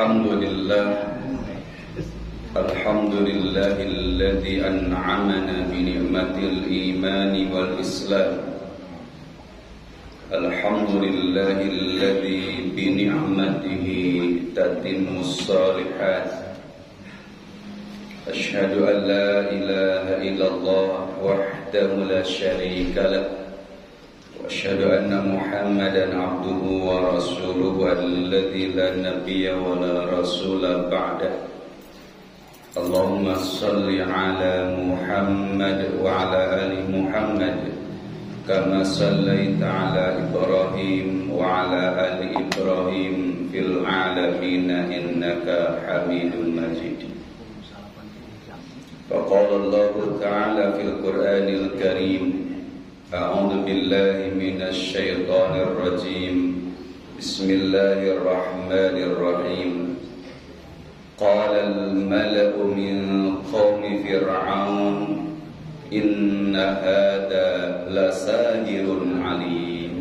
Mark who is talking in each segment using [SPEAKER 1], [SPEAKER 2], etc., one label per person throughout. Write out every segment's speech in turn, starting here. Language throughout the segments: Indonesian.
[SPEAKER 1] Alhamdulillahilladzi an'amana bi ni'matil imani wal islam. Alhamdulillahilladzi bi ni'matihi tatimmus shalihat. Asyhadu an la ilaha illallah wahdahu la syarika lah. وأشهد أن محمدا عبده ورسوله الذي لا نبي ولا رسول بعده اللهم صل على محمد وعلى آل محمد كما صليت على إبراهيم وعلى آل إبراهيم في العالمين إنك حميد مجيد فقال الله تعالى في القرآن الكريم أعوذ بالله من الشيطان الرجيم بسم الله الرحمن الرحيم قال الملأ من قوم فرعون إن هذا لساحر عليم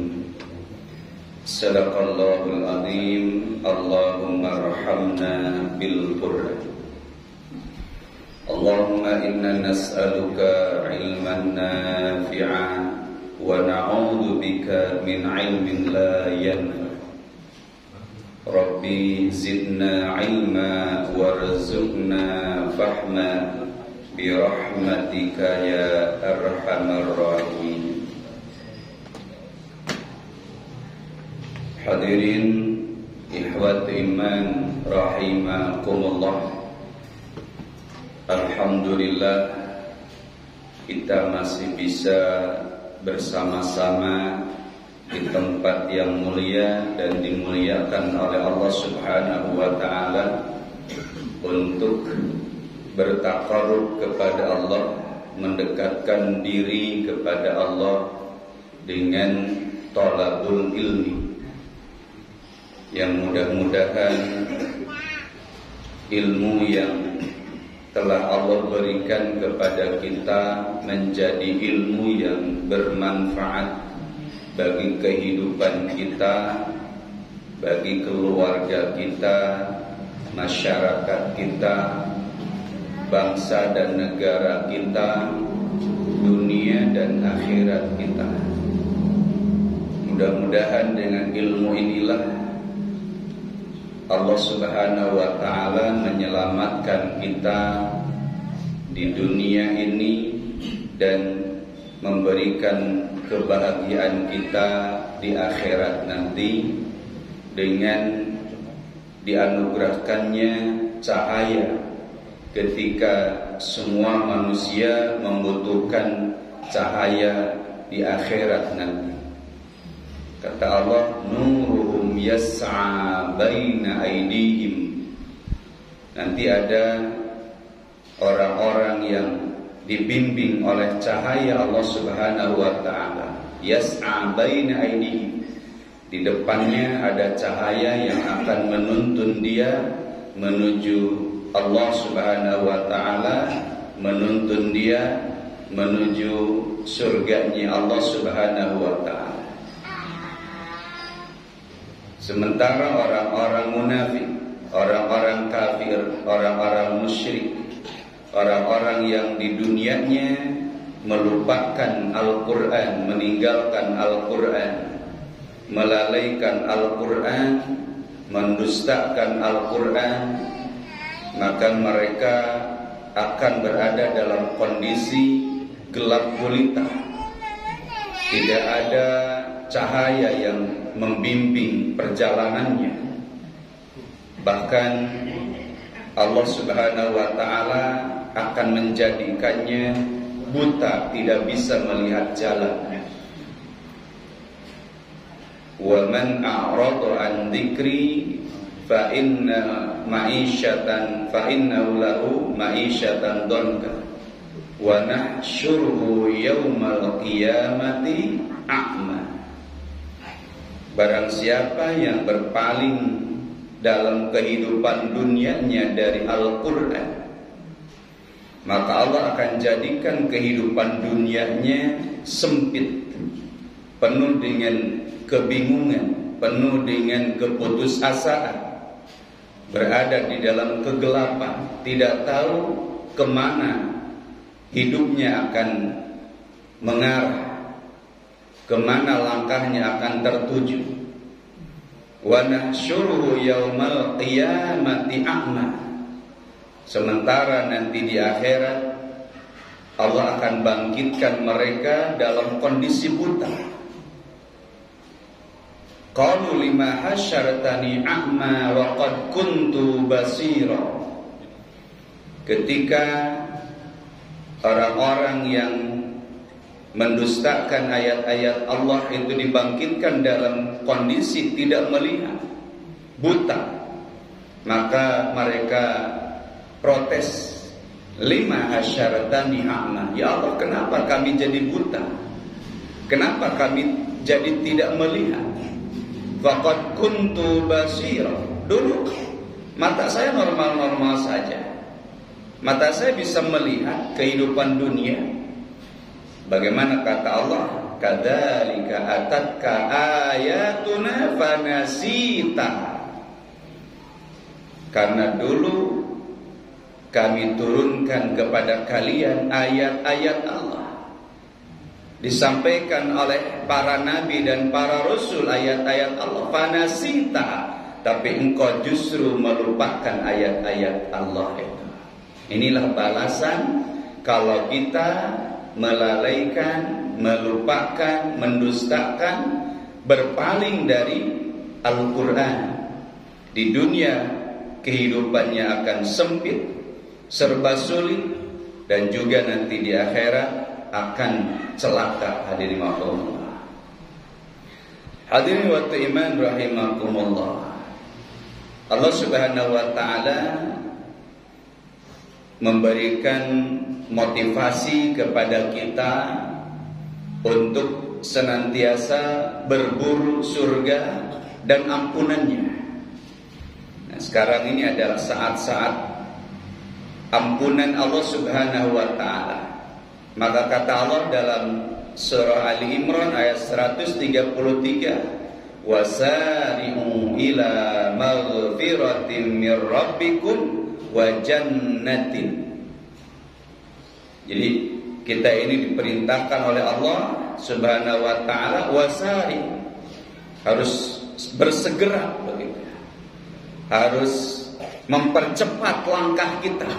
[SPEAKER 1] صدق الله العظيم اللهم ارحمنا بالقرآن اللهم إنا نسألك علما نافعا ونعوذ بك من علم لا ينفع ربي زدنا علما وارزقنا فهما برحمتك يا أرحم الراحمين. Hadirin ikhwat iman rahimakumullah. Alhamdulillah kita masih bisa bersama-sama di tempat yang mulia dan dimuliakan oleh Allah Subhanahu wa taala untuk bertaqarrub kepada Allah, mendekatkan diri kepada Allah dengan thalabul ilmi, yang mudah-mudahan ilmu yang telah Allah berikan kepada kita menjadi ilmu yang bermanfaat bagi kehidupan kita, bagi keluarga kita, masyarakat kita, bangsa dan negara kita, dunia dan akhirat kita. Mudah-mudahan dengan ilmu inilah Allah Subhanahu wa ta'ala menyelamatkan kita di dunia ini dan memberikan kebahagiaan kita di akhirat nanti dengan dianugerahkannya cahaya ketika semua manusia membutuhkan cahaya di akhirat nanti. Kata Allah, nuruhum yas'a baina aydihim. Nanti ada orang-orang yang dibimbing oleh cahaya Allah Subhanahu wa taala. Yas'a baina aydihim. Di depannya ada cahaya yang akan menuntun dia menuju Allah Subhanahu wa taala, menuntun dia menuju surganya Allah Subhanahu wa taala. Sementara orang-orang munafik, orang-orang kafir, orang-orang musyrik, orang-orang yang di dunianya melupakan Al-Quran, meninggalkan Al-Quran, melalaikan Al-Quran, mendustakan Al-Quran, maka mereka akan berada dalam kondisi gelap gulita. Tidak ada cahaya yang membimbing perjalanannya. Bahkan Allah Subhanahu wa ta'ala akan menjadikannya buta, tidak bisa melihat jalan. Wa man a'rada an dzikri fa inna lahu ma'isyatan dhanka wa nahsyuruhu yaumal qiyamati a'ma. Barang siapa yang berpaling dalam kehidupan dunianya dari Al-Quran, maka Allah akan jadikan kehidupan dunianya sempit, penuh dengan kebingungan, penuh dengan keputusasaan. berada di dalam kegelapan, tidak tahu kemana hidupnya akan mengarah, kemana langkahnya akan tertuju. Wa nahsyuruhu yaumal qiyamati a'ma. Sementara nanti di akhirat Allah akan bangkitkan mereka dalam kondisi buta. Qalu lima hasyartani a'ma wa qad kuntu basira. Ketika orang-orang yang mendustakan ayat-ayat Allah itu dibangkitkan dalam kondisi tidak melihat, buta, maka mereka protes, lima hasyartani a'ma, ya Allah, kenapa kami jadi buta? Kenapa kami jadi tidak melihat? Faqad kuntu basira. Dulu mata saya normal-normal saja. Mata saya bisa melihat kehidupan dunia. Bagaimana kata Allah? Kadzalika atatka ayatuna fanasita. Karena dulu kami turunkan kepada kalian ayat-ayat Allah. Disampaikan oleh para nabi dan para rasul ayat-ayat Allah, fanasita, tapi engkau justru melupakan ayat-ayat Allah itu. Inilah balasan kalau kita melalaikan, melupakan, mendustakan, berpaling dari Al-Quran. Di dunia kehidupannya akan sempit, serba sulit, dan juga nanti di akhirat akan celaka. Hadirin rahimakumullah. Hadirin wa iman rahimakumullah. Allah Subhanahu wa taala memberikan motivasi kepada kita untuk senantiasa berburu surga dan ampunannya. Nah, sekarang ini adalah saat-saat ampunan Allah Subhanahu wa taala. Maka kata Allah dalam surah Ali Imran ayat 133, wasari'u ila maghfiratin mir rabbikum wa jannatin. Jadi kita ini diperintahkan oleh Allah Subhanahu wa taala wasari, harus bersegera begitu. Harus mempercepat langkah kita.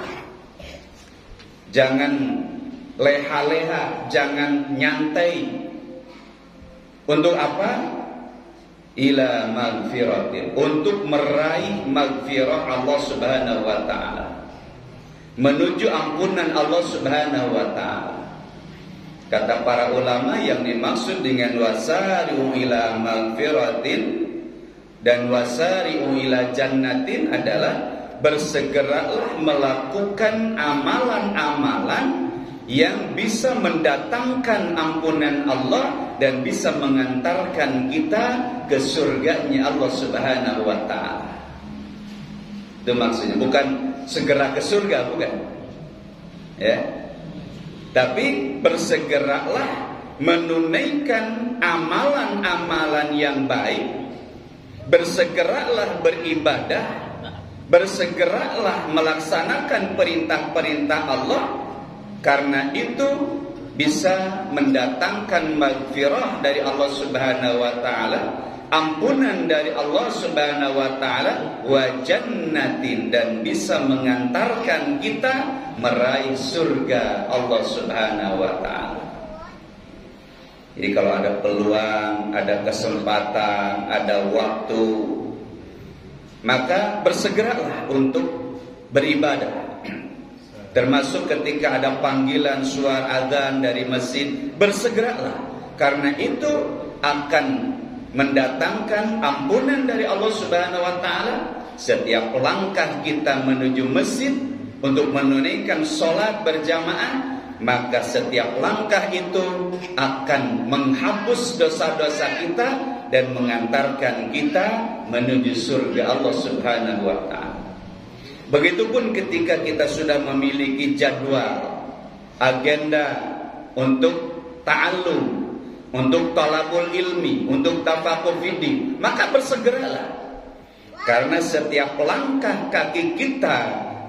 [SPEAKER 1] Jangan leha-leha, jangan nyantai. Untuk apa? Ila magfiratin, untuk meraih magfirah Allah Subhanahu wa taala, menuju ampunan Allah Subhanahu wa taala. Kata para ulama, yang dimaksud dengan wasari'u ila magfiratin dan wasari'u ila jannatin adalah bersegeralah melakukan amalan-amalan yang bisa mendatangkan ampunan Allah dan bisa mengantarkan kita ke surganya Allah Subhanahu wa taala. Itu maksudnya, bukan segera ke surga, bukan. Ya. Tapi bersegeralah menunaikan amalan-amalan yang baik, bersegeralah beribadah, bersegeralah melaksanakan perintah-perintah Allah. Karena itu bisa mendatangkan maghfirah dari Allah Subhanahu wa taala, ampunan dari Allah Subhanahu wa taala, wa jannatin, dan bisa mengantarkan kita meraih surga Allah Subhanahu wa taala. Jadi kalau ada peluang, ada kesempatan, ada waktu, maka bersegeralah untuk beribadah. Termasuk ketika ada panggilan suara azan dari masjid, bersegeralah. Karena itu akan mendatangkan ampunan dari Allah Subhanahu wa taala. Setiap langkah kita menuju masjid untuk menunaikan sholat berjamaah, maka setiap langkah itu akan menghapus dosa-dosa kita dan mengantarkan kita menuju surga Allah Subhanahu wa taala. Begitupun ketika kita sudah memiliki jadwal, agenda untuk ta'allum, untuk talabul ilmi, untuk tafaqquh fiddin, maka bersegeralah. Karena setiap langkah kaki kita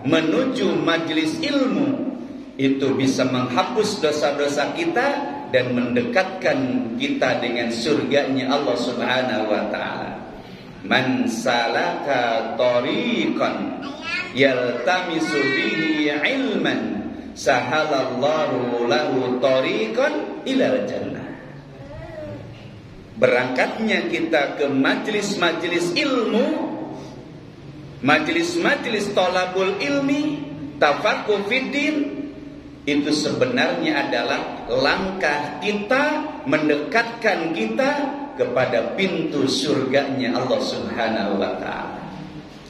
[SPEAKER 1] menuju majelis ilmu itu bisa menghapus dosa-dosa kita dan mendekatkan kita dengan surganya Allah Subhanahu wa taala. Man salaka tariqan yaltamisu bihi ilman sahalallahu lahu tariqan ilal jannah. Berangkatnya kita ke majelis-majelis ilmu, majelis-majelis thalabul ilmi, tafaqquh fiddin, itu sebenarnya adalah langkah kita mendekatkan kita kepada pintu surganya Allah Subhanahu wa taala.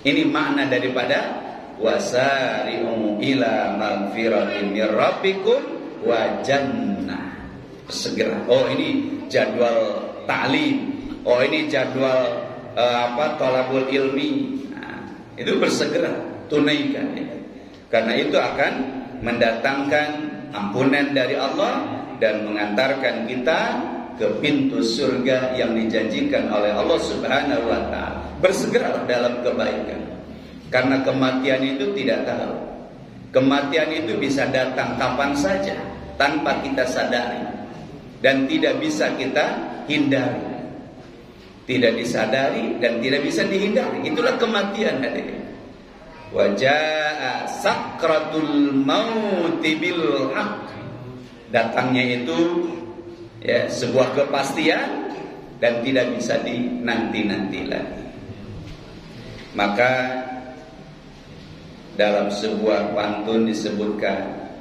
[SPEAKER 1] Ini makna daripada wasari'u ila magfiratin mir rabbikum wa jannah. Segera. Oh, ini jadwal ta'lim. Oh, ini jadwal thalabul ilmi. Nah, itu bersegera tunaikan ya. Karena itu akan mendatangkan ampunan dari Allah dan mengantarkan kita ke pintu surga yang dijanjikan oleh Allah Subhanahu wa taala. Bersegeralah dalam kebaikan. Karena kematian itu tidak tahu. Kematian itu bisa datang kapan saja tanpa kita sadari dan tidak bisa kita hindari. Tidak disadari dan tidak bisa dihindari. Itulah kematian hadirin. Wa jaa sakratul maut bil haqq. Datangnya itu ya sebuah kepastian dan tidak bisa dinanti-nanti lagi. Maka dalam sebuah pantun disebutkan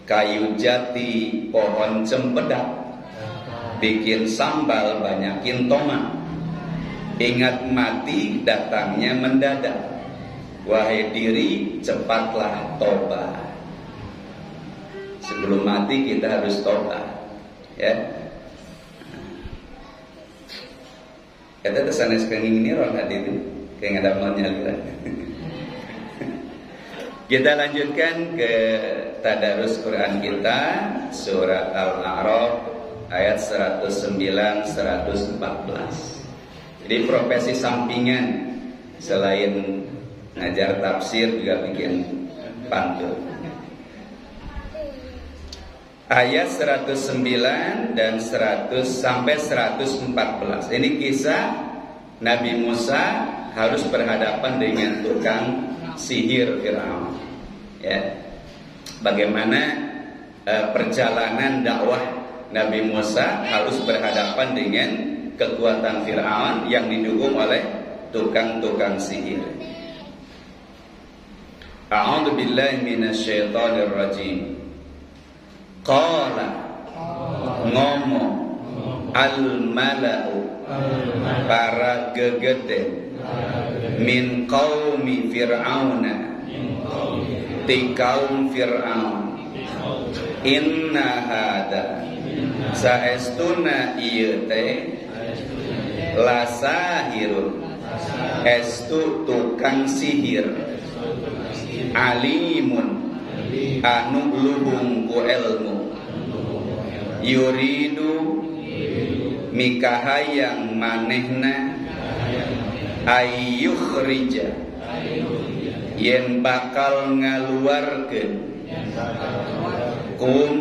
[SPEAKER 1] kayu jati pohon cempedak bikin sambal banyakin tomat. Ingat mati datangnya mendadak. Wahai diri, cepatlah tobat. Sebelum mati kita harus tobat, ya. Kata tersanes kenging ini orang hadirin, kayak ada mau nyaliran. Kita lanjutkan ke tadarus Quran kita, surat Al-A'raf ayat 109-114. Jadi profesi sampingan selain ngajar tafsir juga bikin pantun. Ayat 109 dan 100 sampai 114. Ini kisah Nabi Musa harus berhadapan dengan tukang sihir Firaun. Ya. Bagaimana perjalanan dakwah Nabi Musa harus berhadapan dengan kekuatan Firaun yang didukung oleh tukang-tukang sihir. A'udzu billahi minasyaitonir rajim. Qala ngomong al-mala'u para gegede min qaumi fir'auna ti kaum fir'aun inna hada saestuna ieu teh lasahirun estu tukang sihir alimun anu luhung ku ilmu yuridu mikahayang manehna ayyukhrija yen bakal ngaluarkeun kum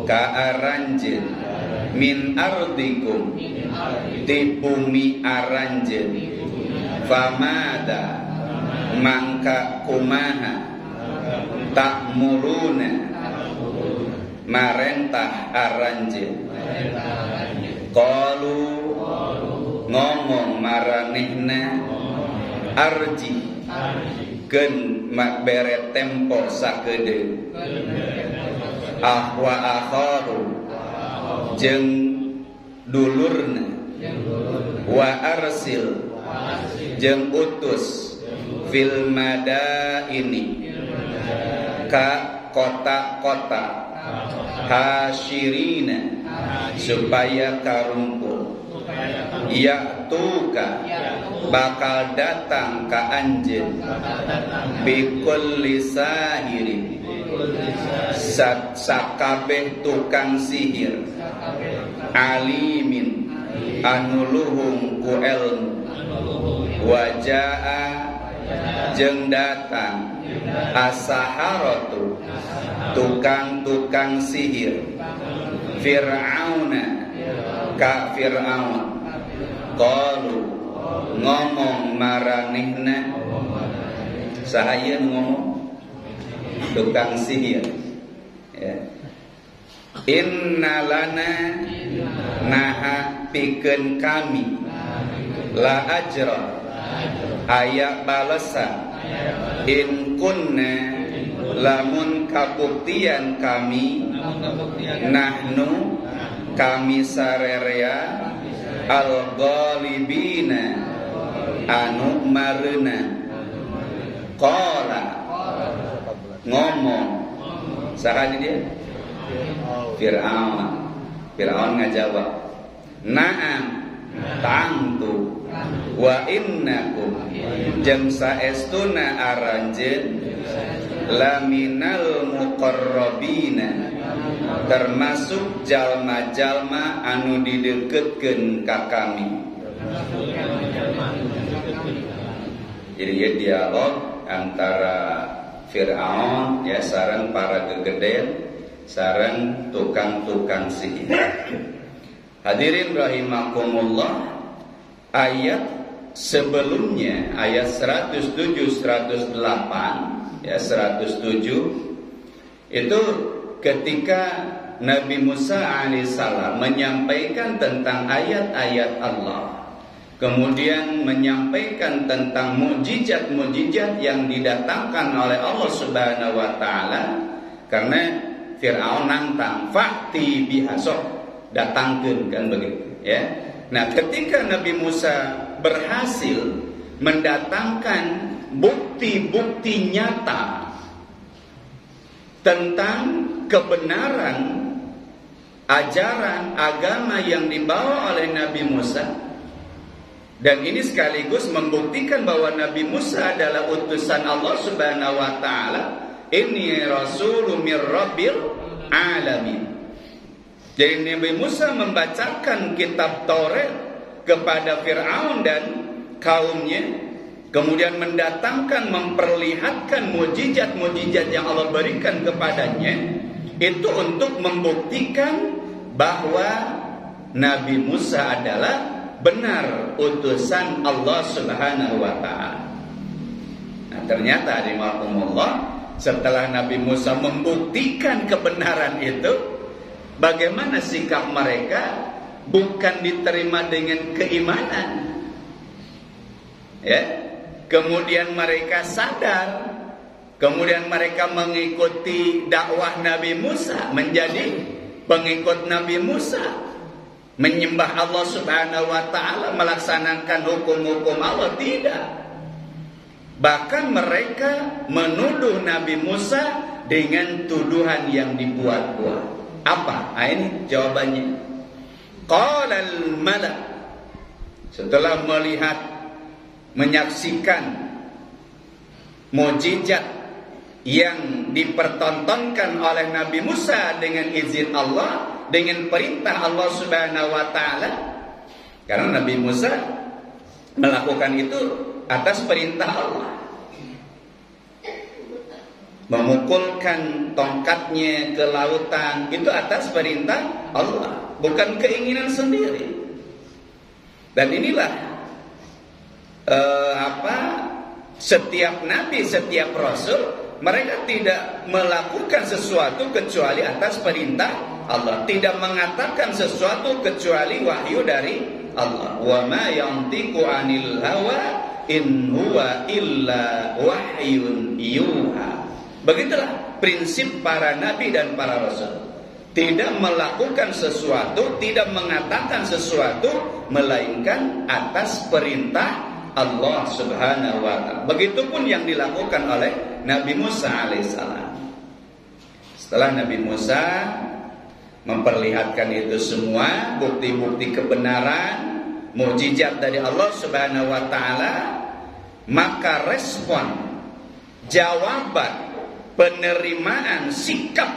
[SPEAKER 1] kaaranjeun min ardikum ti bumi aranjeun famada mangka kumaha tak muruna marentah aranjeun qalu ngomong maranehna arji keun bere tempo sakedeung ahwa akharu jeung dulurna wa arsil jeung utus fil madaini ka kota-kota hasyirina supaya karumpul ya tuka bakal datang ka anjeun bikulli sahirin sakabeh tukang sihir alimin anu luhung ku ilmu Waja'a jeung datang as-saharatu tukang-tukang sihir Fir'auna ka Fir'aun qalu ngomong maranehna sahayeun ngomong tukang sihir ya. Inna lana naha pikeun kami la ajra aya balasan in kunna lamun kabuktian kami nahnu kami sarerea al-ghalibina anu mareuna. Qala ngomong saha dia Fir'aun ngajawab na'am tangtu wa innakum jeung saestuna aranjeun laminal muqarrabina termasuk jalma-jalma anu dideukeutkeun ka kami. Jadi ya dialog antara Fir'aun ya sareng para gegeden sareng tukang-tukang sihir. Hadirin rahimakumullah, ayat sebelumnya ayat 107 108 ya 107 itu ketika Nabi Musa alaihissalam menyampaikan tentang ayat-ayat Allah, kemudian menyampaikan tentang mukjizat-mukjizat yang didatangkan oleh Allah Subhanahu wa taala, karena Fir'aun nantang fakti bihasok datangkeun kan begitu ya. Nah, ketika Nabi Musa berhasil mendatangkan bukti-bukti nyata tentang kebenaran ajaran agama yang dibawa oleh Nabi Musa, dan ini sekaligus membuktikan bahwa Nabi Musa adalah utusan Allah Subhanahu wa taala. Inni rasulun mir rabbil alamin. Jadi Nabi Musa membacakan kitab Taurat kepada Fir'aun dan kaumnya, kemudian mendatangkan, memperlihatkan mukjizat-mukjizat yang Allah berikan kepadanya, itu untuk membuktikan bahwa Nabi Musa adalah benar utusan Allah Subhanahu wa taala. Nah, ternyata rahimakumullah, setelah Nabi Musa membuktikan kebenaran itu, bagaimana sikap mereka? Bukan diterima dengan keimanan ya. Kemudian mereka sadar, kemudian mereka mengikuti dakwah Nabi Musa, menjadi pengikut Nabi Musa, menyembah Allah Subhanahu wa taala, melaksanakan hukum-hukum Allah. Tidak. Bahkan mereka menuduh Nabi Musa dengan tuduhan yang dibuat-buat. Apa? Nah, ini jawabannya. Qalal malak, setelah melihat, menyaksikan mukjizat yang dipertontonkan oleh Nabi Musa dengan izin Allah, dengan perintah Allah Subhanahu wa taala. Karena Nabi Musa melakukan itu atas perintah Allah. Memukulkan tongkatnya ke lautan itu atas perintah Allah, bukan keinginan sendiri. Dan inilah setiap nabi, setiap rasul, mereka tidak melakukan sesuatu kecuali atas perintah Allah, tidak mengatakan sesuatu kecuali wahyu dari Allah. Wa ma yantiqu 'anil hawa in huwa illa wahyun yuha. Begitulah prinsip para nabi dan para rasul. Tidak melakukan sesuatu, tidak mengatakan sesuatu, melainkan atas perintah Allah Subhanahu wa ta'ala. Begitupun yang dilakukan oleh Nabi Musa alaihissalam. Setelah Nabi Musa memperlihatkan itu semua, bukti-bukti kebenaran, mukjizat dari Allah Subhanahu wa ta'ala, maka respon, jawaban, penerimaan sikap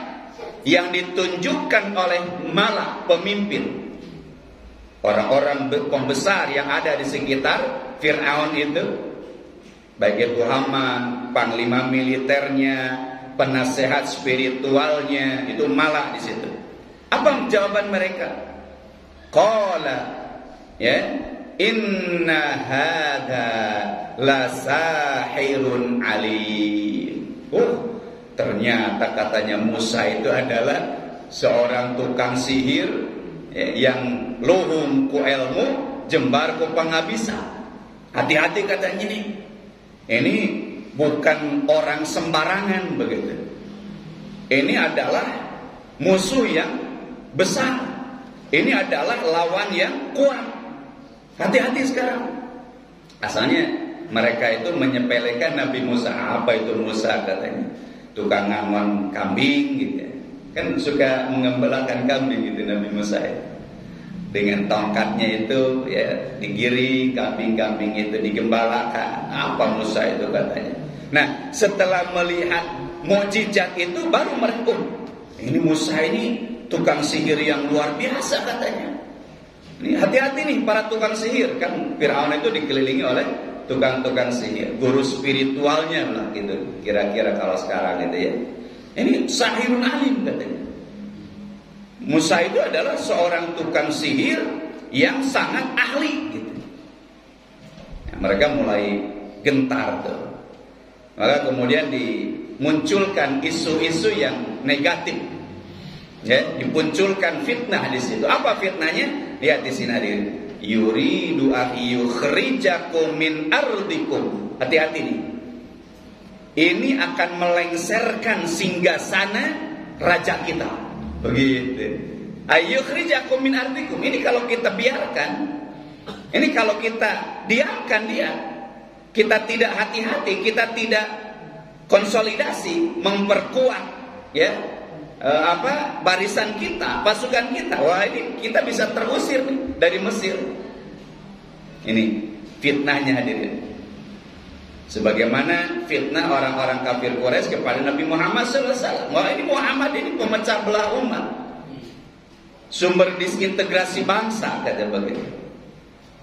[SPEAKER 1] yang ditunjukkan oleh malak, pemimpin, orang-orang pembesar yang ada di sekitar Fir'aun itu, baik itu Haman, panglima militernya, penasehat spiritualnya, itu malah di situ. Apa jawaban mereka? Qala, ya, inna hadza la sahirun alim. Ternyata katanya Musa itu adalah seorang tukang sihir, ya, yang luhung ku ilmu, jembar ku pangabisa. Hati-hati katanya nih. Ini bukan orang sembarangan begitu. Ini adalah musuh yang besar. Ini adalah lawan yang kuat. Hati-hati sekarang. Asalnya mereka itu menyepelekan Nabi Musa. Apa itu Musa katanya? Tukang ngangon kambing gitu ya. Kan suka mengembalakan kambing gitu Nabi Musa ya. Dengan tongkatnya itu ya digiring, kambing-kambing itu digembalakan. Apa Musa itu katanya. Nah, setelah melihat mukjizat itu baru mereka, ini Musa ini tukang sihir yang luar biasa katanya. Ini hati-hati nih para tukang sihir, kan Fir'aun itu dikelilingi oleh tukang-tukang sihir, guru spiritualnya lah gitu. Kira-kira kalau sekarang itu ya. Ini sahirun alim katanya. Musa itu adalah seorang tukang sihir yang sangat ahli gitu. Ya, mereka mulai gentar tuh. Maka kemudian dimunculkan isu-isu yang negatif. Ya, dimunculkan fitnah di situ. Apa fitnahnya? Lihat di sini hadirin. Yuridu ayyukhrijakum min ardikum. Hati-hati nih. Ini akan melengsarkan singgasana raja kita. Begitu. Ayyukhrijakum min ardikum. Ini kalau kita biarkan, ini kalau kita diamkan dia, kita tidak hati-hati, kita tidak konsolidasi, memperkuat ya barisan kita, pasukan kita. Wah, ini kita bisa terusir nih dari Mesir. Ini fitnahnya hadirin. Sebagaimana fitnah orang-orang kafir Quraisy kepada Nabi Muhammad SAW. Wah, ini Muhammad ini pemecah belah umat, sumber disintegrasi bangsa, kata begitu.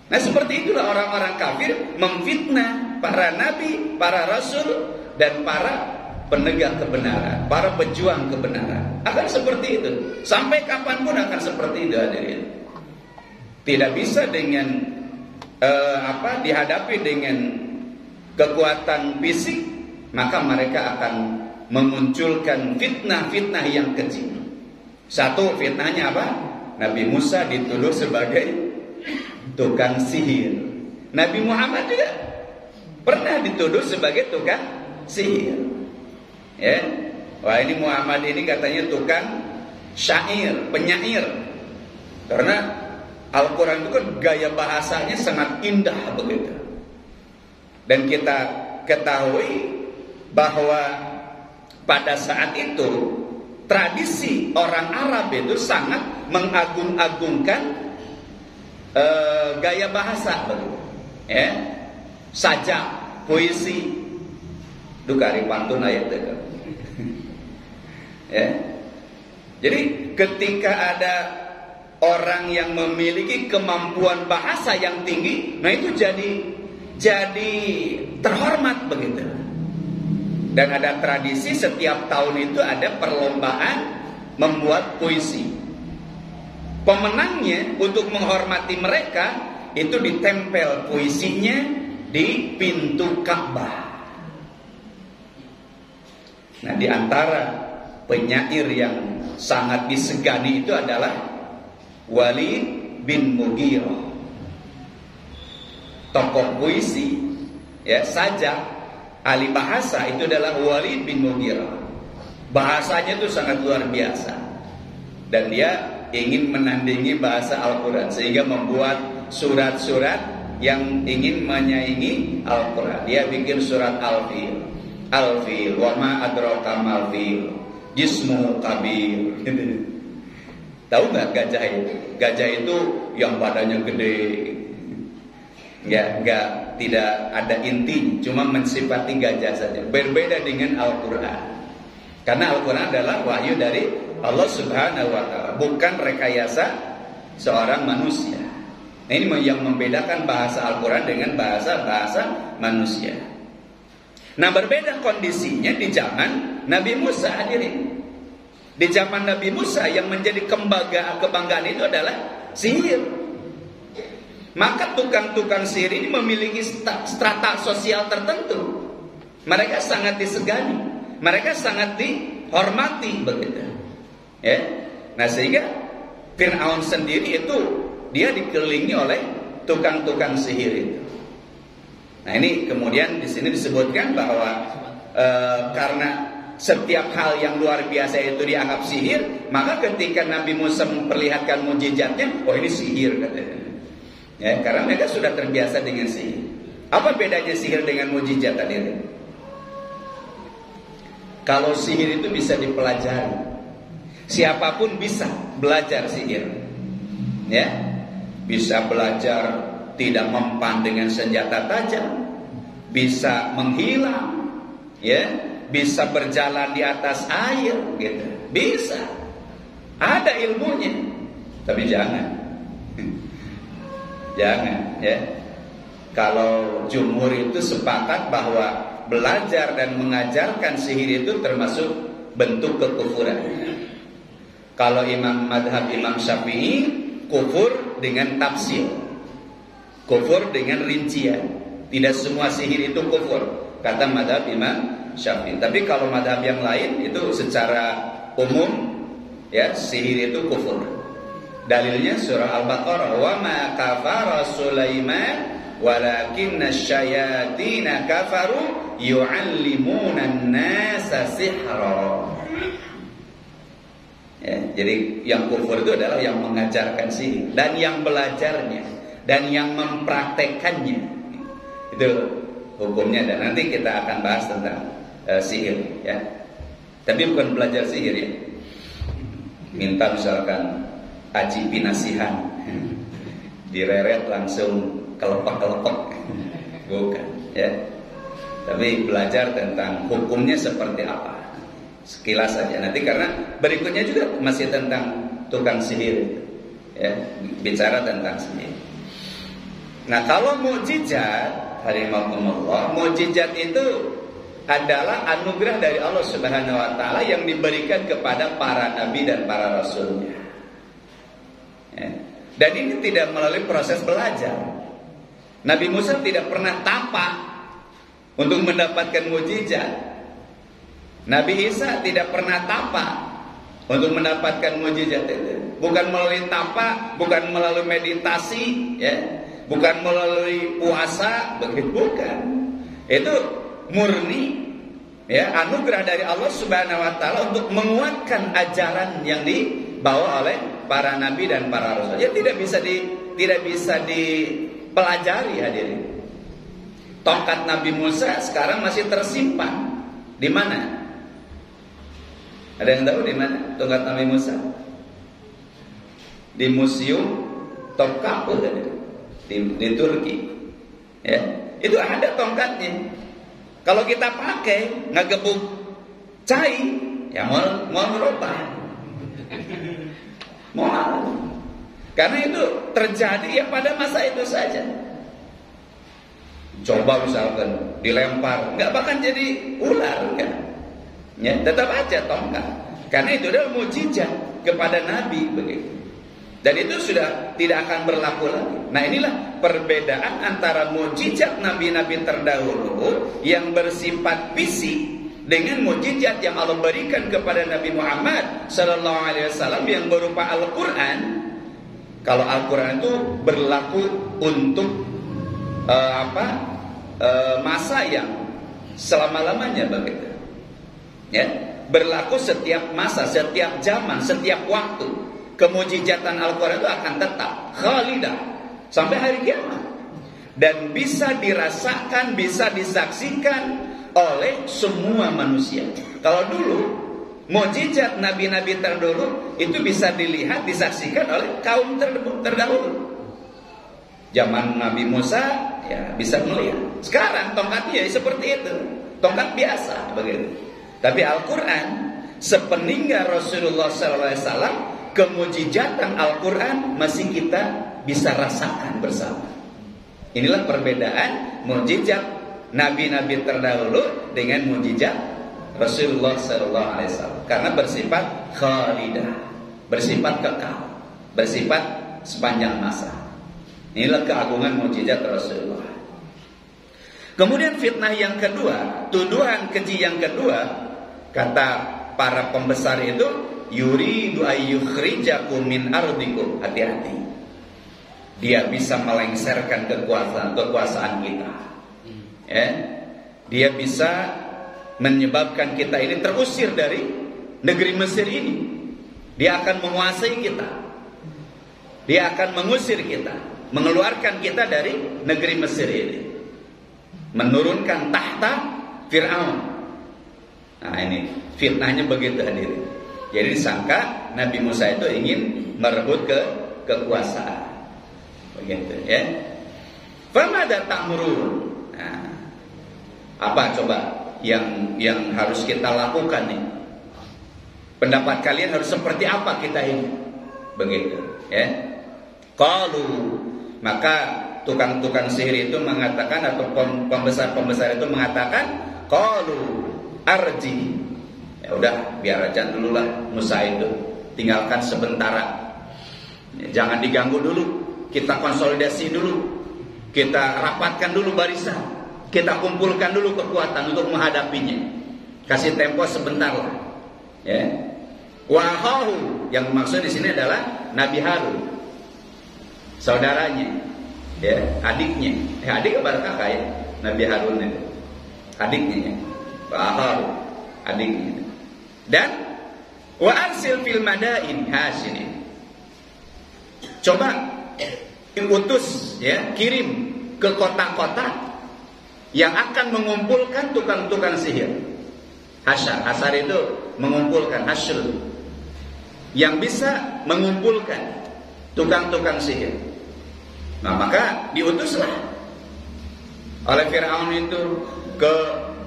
[SPEAKER 1] Nah, seperti itulah orang-orang kafir memfitnah para nabi, para rasul, dan para penegak kebenaran, para pejuang kebenaran. Akan seperti itu. Sampai kapanpun akan seperti itu hadirin. Tidak bisa dengan dihadapi dengan kekuatan fisik, maka mereka akan memunculkan fitnah-fitnah yang kecil. Satu fitnahnya apa? Nabi Musa dituduh sebagai tukang sihir. Nabi Muhammad juga pernah dituduh sebagai tukang sihir. Ya, wah ini Muhammad ini katanya tukang syair, penyair. Karena Al-Quran itu kan gaya bahasanya sangat indah begitu. Dan kita ketahui bahwa pada saat itu tradisi orang Arab itu sangat mengagung-agungkan gaya bahasa begitu. Ya, sajak, puisi, dukari pantun ayat itu. Ya. Jadi ketika ada orang yang memiliki kemampuan bahasa yang tinggi, nah itu jadi terhormat begitu. Dan ada tradisi setiap tahun itu ada perlombaan membuat puisi. Pemenangnya untuk menghormati mereka itu ditempel puisinya di pintu Ka'bah. Nah, di antara penyair yang sangat disegani itu adalah Walid bin Mughirah. Tokoh puisi, ya, sajak, ahli bahasa itu adalah Walid bin Mughirah. Bahasanya itu sangat luar biasa. Dan dia ingin menandingi bahasa Al-Quran, sehingga membuat surat-surat yang ingin menyaingi Al-Quran. Dia bikin surat Al-Fil. Al-Fil, wa ma adraka mal-fil, jismu kabir. Tahu nggak gajah itu? Gajah itu yang badannya gede. Tidak ada inti, cuma mensifati gajah saja. Berbeda dengan Al-Quran. Karena Al-Quran adalah wahyu dari Allah Subhanahu wa ta'ala, bukan rekayasa seorang manusia. Nah, ini yang membedakan bahasa Al-Quran dengan bahasa manusia. Nah, berbeda kondisinya di zaman Nabi Musa, hadirin. Di zaman Nabi Musa yang menjadi kebanggaan itu adalah sihir. Maka tukang-tukang sihir ini memiliki strata sosial tertentu. Mereka sangat disegani, mereka sangat dihormati, begitu. Ya. Nah, sehingga Fir'aun sendiri itu dia dikelilingi oleh tukang-tukang sihir itu. Nah, ini kemudian di sini disebutkan bahwa karena setiap hal yang luar biasa itu dianggap sihir, maka ketika Nabi Musa memperlihatkan mukjizatnya, oh ini sihir katanya. Ya, karena mereka sudah terbiasa dengan sihir. Apa bedanya sihir dengan mukjizat tadi? Kalau sihir itu bisa dipelajari, siapapun bisa belajar sihir. Ya, bisa belajar tidak mempan dengan senjata tajam, bisa menghilang, ya, bisa berjalan di atas air, gitu. Bisa. Ada ilmunya. Tapi jangan. Jangan, ya. Kalau jumhur itu sepakat bahwa belajar dan mengajarkan sihir itu termasuk bentuk kekufuran. Kalau madhab Imam Syafi'i, kufur dengan tafsir, kufur dengan rincian. Tidak semua sihir itu kufur, kata madhab Imam Syafi'i. Tapi kalau madhab yang lain itu secara umum, ya, sihir itu kufur. Dalilnya surah Al-Baqarah, wa ma kafara Sulaiman walakinna syayatina kafaru yu'allimuna an-nasa sihra. Ya, jadi yang kufur itu adalah yang mengajarkan sihir dan yang belajarnya dan yang mempraktekannya. Itu hukumnya, dan nanti kita akan bahas tentang sihir, ya. Tapi bukan belajar sihir, ya. Minta misalkan aji pinasihan direret langsung kelepek-kelepek, bukan, ya. Tapi belajar tentang hukumnya seperti apa, sekilas saja. Nanti karena berikutnya juga masih tentang tukang sihir, ya, bicara tentang sihir. Nah, kalau mukjizat, harimakumullah, mukjizat itu adalah anugerah dari Allah Subhanahu wa taala yang diberikan kepada para nabi dan para rasulnya. Ya. Dan ini tidak melalui proses belajar. Nabi Musa tidak pernah tapak untuk mendapatkan mukjizat. Nabi Isa tidak pernah tapak untuk mendapatkan mukjizat itu. Bukan melalui tapak, bukan melalui meditasi, ya, bukan melalui puasa, begitu, bukan. Itu murni, ya, anugerah dari Allah Subhanahu wa taala untuk menguatkan ajaran yang dibawa oleh para nabi dan para rasul. Ya, tidak bisa dipelajari, hadirin. Tongkat Nabi Musa sekarang masih tersimpan di mana? Ada yang tahu di mana tongkat Nabi Musa? Di Museum Topkapı di Turki. Ya, itu ada tongkatnya. Kalau kita pakai ngegebuk cai, ya mau merubah. Mau. Karena itu terjadi ya pada masa itu saja. Coba misalkan dilempar, nggak bakal jadi ular, kan? Ya, tetap aja tongkat. Karena itu adalah mukjizat kepada Nabi, begitu. Dan itu sudah tidak akan berlaku lagi. Nah, inilah perbedaan antara mukjizat nabi-nabi terdahulu yang bersifat fisik dengan mukjizat yang Allah berikan kepada Nabi Muhammad sallallahu alaihi wasallam yang berupa Al-Qur'an. Kalau Al-Qur'an itu berlaku untuk masa yang selama-lamanya, begitu. Ya, berlaku setiap masa, setiap zaman, setiap waktu. Kemujizatan Al-Quran itu akan tetap khalidah sampai hari kiamat, dan bisa dirasakan, bisa disaksikan oleh semua manusia. Kalau dulu mukjizat nabi-nabi terdahulu itu bisa dilihat, disaksikan oleh kaum terdahulu. Zaman Nabi Musa, ya, bisa melihat. Sekarang tongkatnya seperti itu, tongkat biasa, begitu. Tapi Al-Quran sepeninggal Rasulullah SAW kemujizatan Al-Quran masih kita bisa rasakan bersama. Inilah perbedaan mujizat nabi-nabi terdahulu dengan mujizat Rasulullah SAW. Karena bersifat khalidah, bersifat kekal, bersifat sepanjang masa. Inilah keagungan mujizat Rasulullah. Kemudian fitnah yang kedua, tuduhan keji yang kedua, kata para pembesar itu, yuridu ayyukhrijakum min ardikum. Hati-hati, dia bisa melengsarkan kekuasaan kita. Ya, dia bisa menyebabkan kita ini terusir dari negeri Mesir ini. Dia akan menguasai kita. Dia akan mengusir kita, mengeluarkan kita dari negeri Mesir ini, menurunkan tahta Fir'aun. Nah, ini fitnahnya begitu hadirin. Jadi disangka Nabi Musa itu ingin merebut kekuasaan. Begitu ya. Famada ta'murun. Nah, apa coba yang harus kita lakukan nih? Pendapat kalian harus seperti apa kita ini? Begitu ya. Qalu, maka tukang-tukang sihir itu mengatakan, atau pembesar-pembesar itu mengatakan, qalu arji. Ya udah, biar aja dulu lah Musa itu, tinggalkan sementara. Jangan diganggu dulu. Kita konsolidasi dulu. Kita rapatkan dulu barisan. Kita kumpulkan dulu kekuatan untuk menghadapinya. Kasih tempo sebentar lah. Ya. Wahahu, yang maksud di sini adalah Nabi Harun, saudaranya, ya, adiknya. Adik kepada kakak ya, Nabi Harun itu. Adiknya ya. Wahahu, adiknya. Dan wa arsil fil madain hasini. Coba utus ya, kirim ke kota-kota yang akan mengumpulkan tukang-tukang sihir. Hasar itu mengumpulkan, hasyr, yang bisa mengumpulkan tukang-tukang sihir. Nah, maka diutuslah oleh Fir'aun itu ke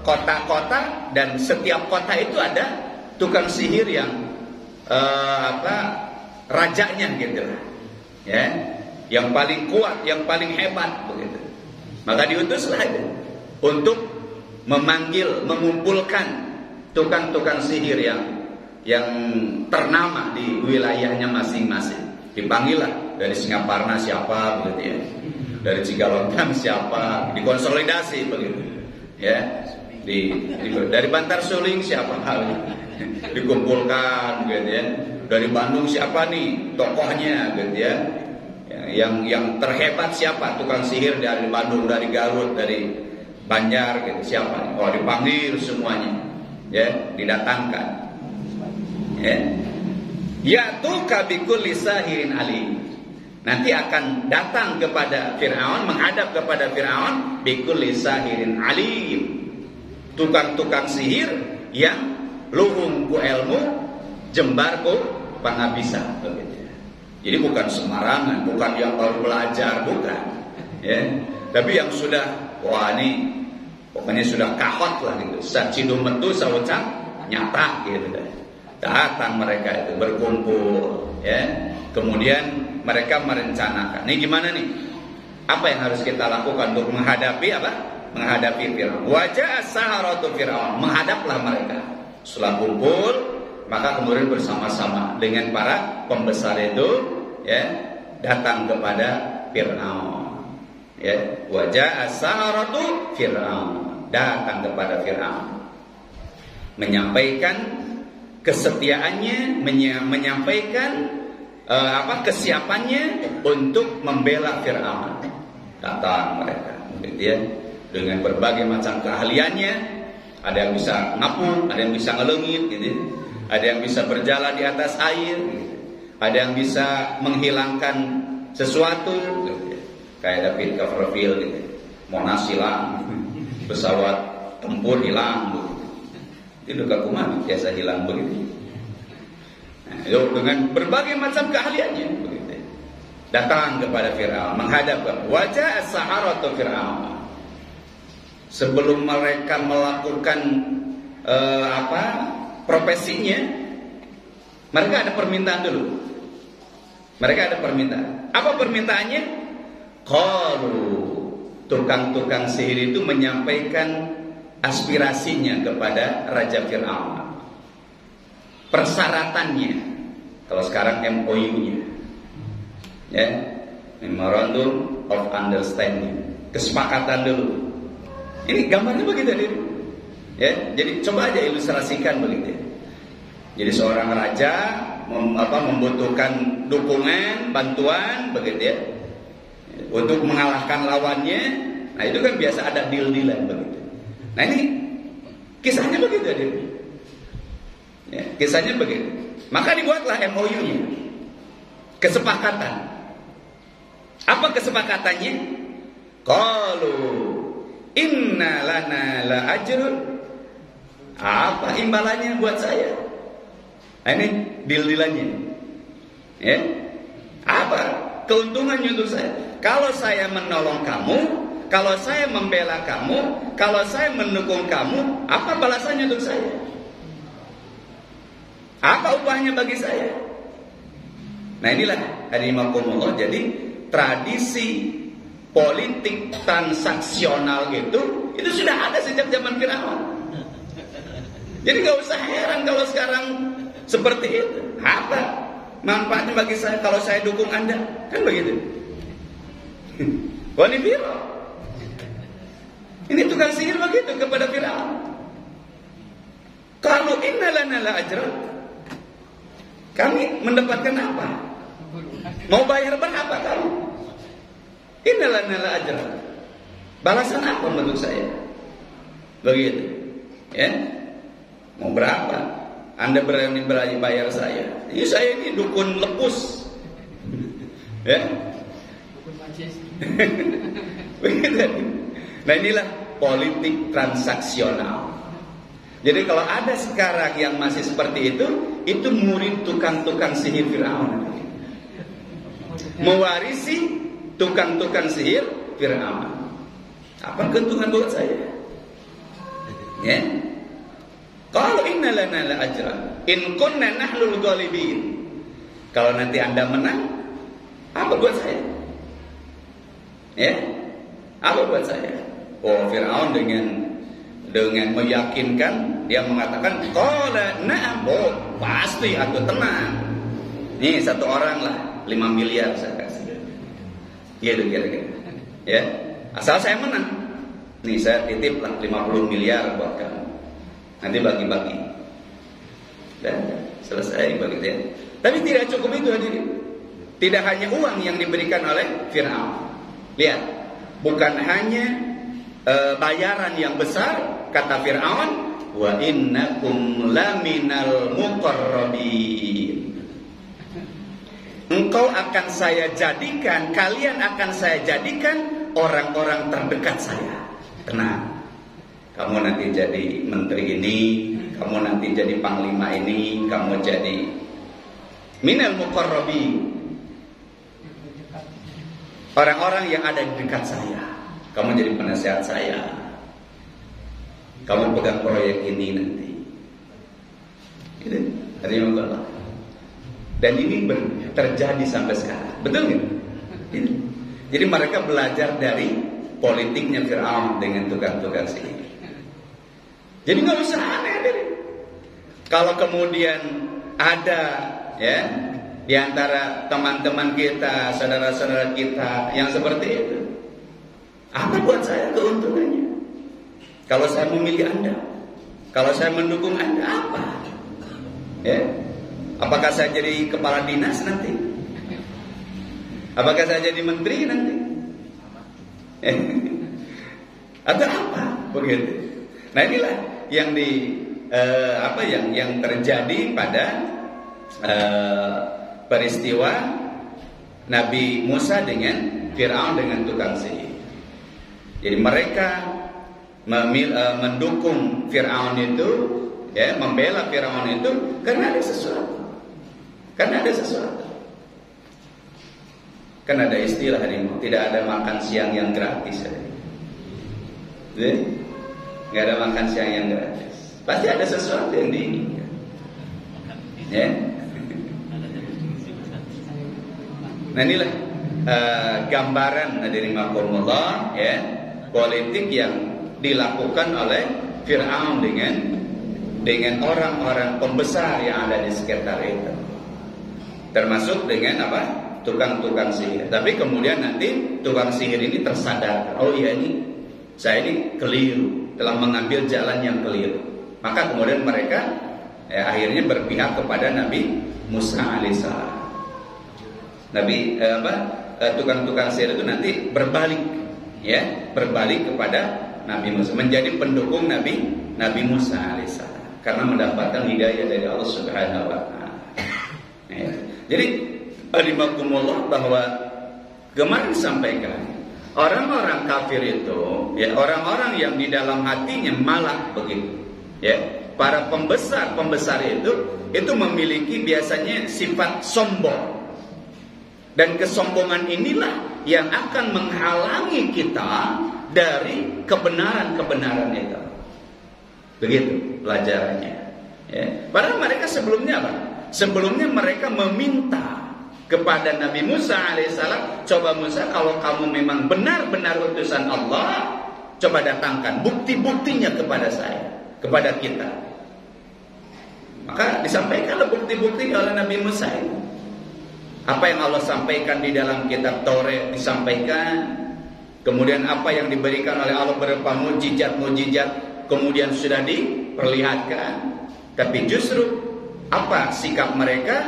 [SPEAKER 1] kota-kota, dan setiap kota itu ada tukang sihir yang rajanya gitu lah. Ya, yang paling kuat, yang paling hebat begitu. Maka diutuslah itu untuk memanggil, mengumpulkan tukang-tukang sihir yang ternama di wilayahnya masing-masing. Dipanggillah dari Singaparna siapa begitu ya, dari Cigalongan siapa, dikonsolidasi begitu ya, dari Bantar Suling siapa dikumpulkan gitu ya, dari Bandung siapa nih tokohnya gitu ya, yang terhebat siapa, tukang sihir dari Bandung, dari Garut, dari Banjar gitu siapa nih, oh dipanggil semuanya ya, didatangkan ya. Ya'tuka bikulli sahirin alim. Nanti akan datang kepada Fir'aun, menghadap kepada Fir'aun, bikulli sahirin alim, tukang-tukang sihir yang luhung ku ilmu, jembar ku pangabisa begitu. Jadi bukan sembarangan, bukan yang baru belajar, bukan ya, tapi yang sudah, wah ini pokoknya sudah kahot lah gitu, sacidum metu sawecang nyata gitu. Datang mereka itu berkumpul ya. Kemudian mereka merencanakan, ini gimana nih, apa yang harus kita lakukan untuk menghadapi apa? Menghadapi Fir'aun. Wajah as-saharatu Fir'aun, menghadaplah mereka. Setelah kumpul, maka kemudian bersama-sama dengan para pembesar itu ya, datang kepada Fir'aun. Ya, wajah as-saharatu Fir'aun, datang kepada Fir'aun, menyampaikan kesetiaannya, menyampaikan kesiapannya untuk membela Fir'aun. Datang mereka gitu ya, dengan berbagai macam keahliannya. Ada yang bisa ngapung, ada yang bisa ngelengit gitu, ada yang bisa berjalan di atas air gitu. Ada yang bisa menghilangkan sesuatu gitu. Kayak David Copperfield gitu, Monas hilang, pesawat tempur hilang gitu. Itu kakuman biasa hilang begitu. Nah, itu dengan berbagai macam keahliannya begitu. Datang kepada Fir'aun, menghadap ke wajah as-saharatu Fir'aun. Sebelum mereka melakukan profesinya, mereka ada permintaan dulu. Mereka ada permintaan. Apa permintaannya? Qalu, tukang-tukang sihir itu menyampaikan aspirasinya kepada Raja Fir'aun. Persyaratannya, kalau sekarang MOU-nya, ya, Memorandum of Understanding, kesepakatan dulu. Ini gambarnya begitu, ya. Jadi coba aja ilustrasikan begitu. Jadi seorang raja membutuhkan dukungan, bantuan, begitu ya, untuk mengalahkan lawannya. Nah itu kan biasa ada deal-dealan begitu. Nah ini kisahnya begitu ya, ya, kisahnya begitu. Maka dibuatlah MOU-nya, kesepakatan. Apa kesepakatannya? Qalu inna lana la ajrun. Apa imbalannya buat saya? Nah, ini deal-dealannya. Ya. Apa keuntungannya untuk saya? Kalau saya menolong kamu, kalau saya membela kamu, kalau saya mendukung kamu, apa balasannya untuk saya? Apa upahnya bagi saya? Nah inilah hadimakumullah. Jadi tradisi politik transaksional itu sudah ada sejak zaman Firaun. Jadi gak usah heran kalau sekarang seperti itu. Apa manfaatnya bagi saya kalau saya dukung Anda? Kan begitu. Wanifiro. Ini tukang sihir begitu kepada Firaun. Kalau inna lana la ajran, kami mendapatkan apa? Mau bayar berapa kamu? Inna lana la ajran. Balasan apa menurut saya? Begitu. Ya. Mau berapa? Anda berani bayar saya? Ini saya ini dukun lepus. Ya. Begitu. Nah inilah politik transaksional. Jadi kalau ada sekarang yang masih seperti itu murid tukang-tukang sihir Firaun. Mewarisi tukang-tukang sihir Firaun. Apa keuntungan buat saya? Ya. Kalau inna lana la ajran in kunna nahlul ghalibin. Kalau nanti Anda menang, apa buat saya? Ya. Apa buat saya? Oh, Firaun dengan meyakinkan dia mengatakan qala na'am. Oh, pasti aku tenang. Nih satu orang lah 5 miliar saya kasih. Gitu kira-kira. Ya. Asal saya menang. Nih saya titip lah 50 miliar buat kamu. Nanti bagi-bagi. Dan selesai begitu ya. Tapi tidak cukup itu hadirin. Tidak hanya uang yang diberikan oleh Firaun. Lihat, bukan hanya bayaran yang besar, kata Firaun, wa innakum laminal muqarrabin. Engkau akan saya jadikan, kalian akan saya jadikan orang-orang terdekat saya. Tenang. Kamu nanti jadi menteri ini, kamu nanti jadi panglima ini, kamu jadi minal muqarrabin. Orang-orang yang ada di dekat saya. Kamu jadi penasehat saya. Kamu pegang proyek ini nanti. Gitu. Alhamdulillah. Dan ini terjadi sampai sekarang. Betul nggak? Gitu. Jadi mereka belajar dari politiknya Firaun dengan tukang-tukang sihir. Jadi nggak usah aneh deh. Kalau kemudian ada ya di antara teman-teman kita, saudara-saudara kita yang seperti itu, apa buat saya keuntungannya? Kalau saya memilih Anda, kalau saya mendukung Anda, apa? Ya, apakah saya jadi kepala dinas nanti? Apakah saya jadi menteri nanti? Atau apa? Begitu. Nah inilah yang yang terjadi pada peristiwa Nabi Musa dengan Fir'aun dengan tukang sihir. Jadi mereka mendukung Fir'aun itu, ya, membela Fir'aun itu karena ada sesuatu. Karena ada sesuatu. Kan ada istilah ini, tidak ada makan siang yang gratis. Nggak ada makan siang yang gratis. Pasti ada sesuatu yang diinginkan. Ya. Nah inilah gambaran hadirin rahimakumullah ya, politik yang dilakukan oleh Fir'aun dengan orang-orang pembesar yang ada di sekitar itu, termasuk dengan apa, tukang-tukang sihir. Tapi kemudian nanti tukang sihir ini tersadar, oh iya saya ini keliru, telah mengambil jalan yang keliru. Maka kemudian mereka akhirnya berpihak kepada Nabi Musa alaihissalam. Tukang-tukang sihir itu nanti berbalik kepada Nabi Musa, menjadi pendukung Nabi Musa alaihissalam karena mendapatkan hidayah dari Allah Subhanahu wa taala. Jadi alimakumullah bahwa kemarin disampaikan orang-orang kafir itu ya, orang-orang yang di dalam hatinya malah begitu ya, para pembesar itu memiliki biasanya sifat sombong. Dan kesombongan inilah yang akan menghalangi kita dari kebenaran-kebenaran itu. Begitu pelajarannya. Ya. Padahal mereka sebelumnya apa? Sebelumnya mereka meminta kepada Nabi Musa alaihissalam, coba Musa, kalau kamu memang benar-benar utusan Allah, coba datangkan bukti-buktinya kepada saya, kepada kita. Maka disampaikanlah bukti-bukti oleh Nabi Musa itu. Apa yang Allah sampaikan di dalam kitab Taurat disampaikan. Kemudian apa yang diberikan oleh Allah berupa mujizat-mujizat kemudian sudah diperlihatkan. Tapi justru apa sikap mereka?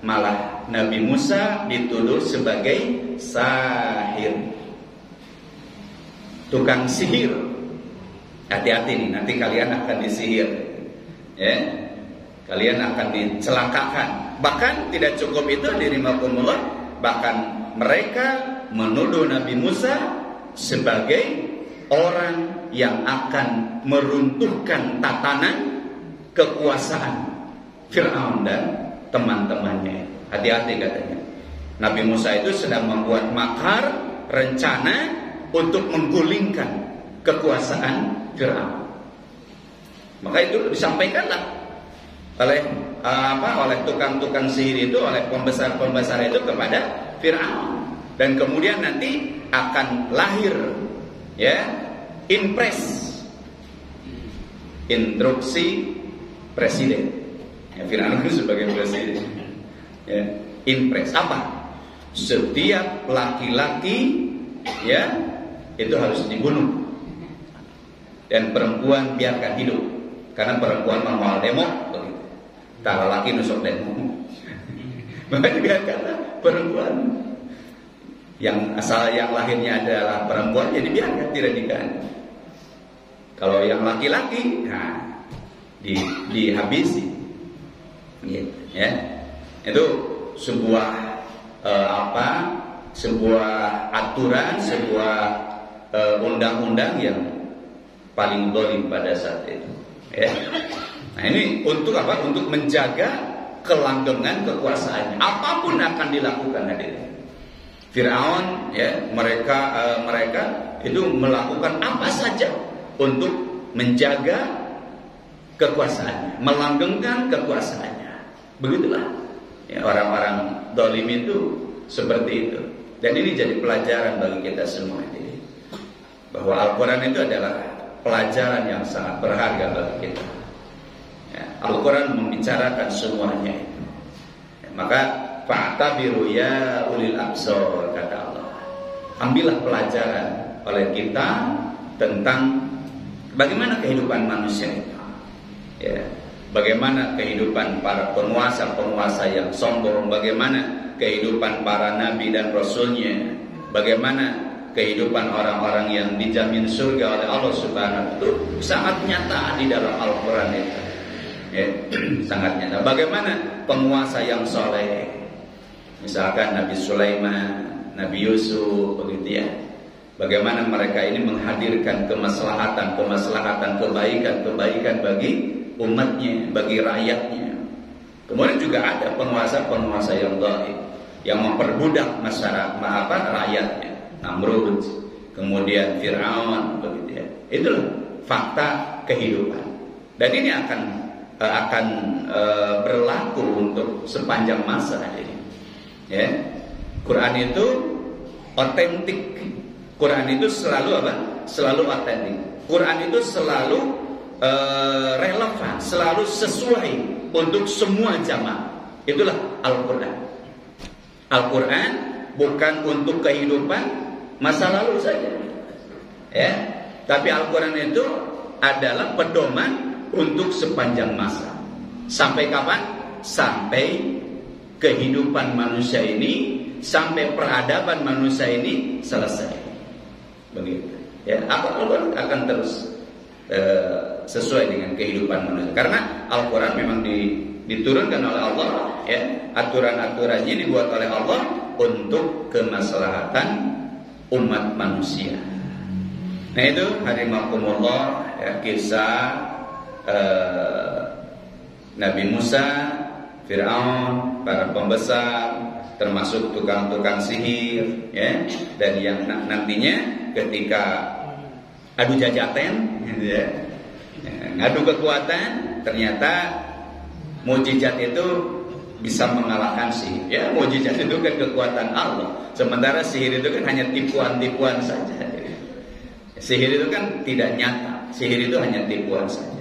[SPEAKER 1] Malah Nabi Musa dituduh sebagai sahir, tukang sihir. Hati-hati nih, nanti kalian akan disihir ya. Kalian akan dicelakakan. Bahkan tidak cukup itu dirimakumullah, bahkan mereka menuduh Nabi Musa sebagai orang yang akan meruntuhkan tatanan kekuasaan Fir'aun dan teman-temannya. Hati-hati katanya. Nabi Musa itu sedang membuat makar, rencana untuk menggulingkan kekuasaan Fir'aun. Maka itu disampaikanlah oleh tukang-tukang sihir itu, oleh pembesar-pembesar itu kepada Fir'aun. Dan kemudian nanti akan lahir ya impres, instruksi presiden ya, Fir'aun itu sebagai presiden ya, impres apa? Setiap laki-laki ya itu harus dibunuh dan perempuan biarkan hidup, karena perempuan mau demo begitu. Kalau laki nusuk demo, maka dibiarkanlah perempuan yang asal yang lahirnya adalah perempuan, jadi biarkan, tidak diganti. Kalau yang laki-laki, nah dihabisi, gitu, ya. Itu sebuah sebuah aturan, sebuah undang-undang yang paling zalim pada saat itu, ya. Nah ini untuk apa? Untuk menjaga kelanggengan kekuasaannya. Apapun akan dilakukan hadirin. Fir'aun ya, mereka itu melakukan apa saja untuk menjaga kekuasaannya, melanggengkan kekuasaannya. Begitulah ya, orang-orang zalim itu seperti itu. Dan ini jadi pelajaran bagi kita semua ini, bahwa Al-Quran itu adalah pelajaran yang sangat berharga bagi kita. Ya, Al-Quran membicarakan semuanya itu. Ya, maka fa'tabiru ya ulil absar, kata Allah. Ambillah pelajaran oleh kita tentang bagaimana kehidupan manusia itu. Ya, bagaimana kehidupan para penguasa-penguasa yang sombong, bagaimana kehidupan para nabi dan rasulnya, bagaimana kehidupan orang-orang yang dijamin surga oleh Allah Subhanahu wa taala, itu sangat nyata di dalam Al-Quran itu. Ya, sangat nyata. Bagaimana penguasa yang soleh, misalkan Nabi Sulaiman, Nabi Yusuf, begitu ya. Bagaimana mereka ini menghadirkan kemaslahatan, kebaikan bagi umatnya, bagi rakyatnya. Kemudian juga ada penguasa-penguasa yang zalim, yang memperbudak masyarakat, rakyatnya. Namrud, kemudian Fir'aun, begitu ya. Itulah fakta kehidupan. Dan ini akan berlaku untuk sepanjang masa ini. Ya. Quran itu otentik. Quran itu selalu apa? Selalu otentik. Quran itu selalu relevan, selalu sesuai untuk semua jamaah. Itulah Al-Quran. Al-Quran bukan untuk kehidupan masa lalu saja, ya. Tapi Al-Quran itu adalah pedoman untuk sepanjang masa. Sampai kapan? Sampai kehidupan manusia ini, sampai peradaban manusia ini selesai. Begitu. Ya, Al-Quran akan terus sesuai dengan kehidupan manusia. Karena Al-Quran memang diturunkan oleh Allah, ya. Aturan-aturannya dibuat oleh Allah untuk kemaslahatan umat manusia. Nah itu hadimakumullah, ya, kisah Nabi Musa, Fir'aun, para pembesar, termasuk tukang-tukang sihir, ya, dan yang nantinya ketika adu jajaten, gitu ya, ngadu kekuatan, ternyata mukjizat itu bisa mengalahkan sihir. Ya, mukjizat itu kan kekuatan Allah. Sementara sihir itu kan hanya tipuan-tipuan saja. Sihir itu kan tidak nyata. Sihir itu hanya tipuan saja.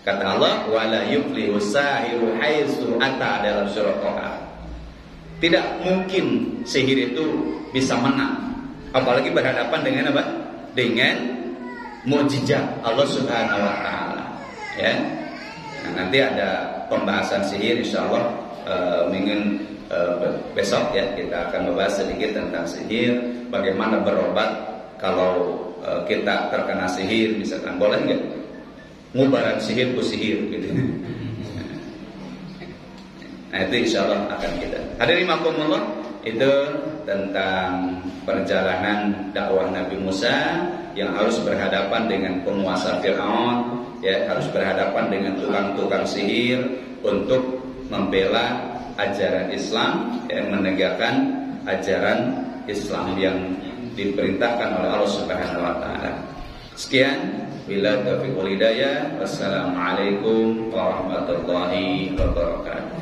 [SPEAKER 1] Kata Allah, wala yuflihu sahiru haitsu ata, dalam surah Taha. Tidak mungkin sihir itu bisa menang, apalagi berhadapan dengan apa? Dengan mukjizat Allah Subhanahu wa taala, ya. Nah, nanti ada pembahasan sihir insyaallah besok, ya, kita akan membahas sedikit tentang sihir, bagaimana berobat kalau kita terkena sihir, misalkan boleh nggak ngubaran sihir ku sihir gitu. Nah itu insyaallah akan kita. Hadirin makumullah, itu tentang perjalanan dakwah Nabi Musa yang harus berhadapan dengan penguasa Fir'aun, ya, harus berhadapan dengan tukang-tukang sihir untuk membela ajaran Islam, yang menegakkan ajaran Islam yang diperintahkan oleh Allah Subhanahu wa taala. Sekian, bila taufiq wal hidayah. Wassalamualaikum warahmatullahi wabarakatuh.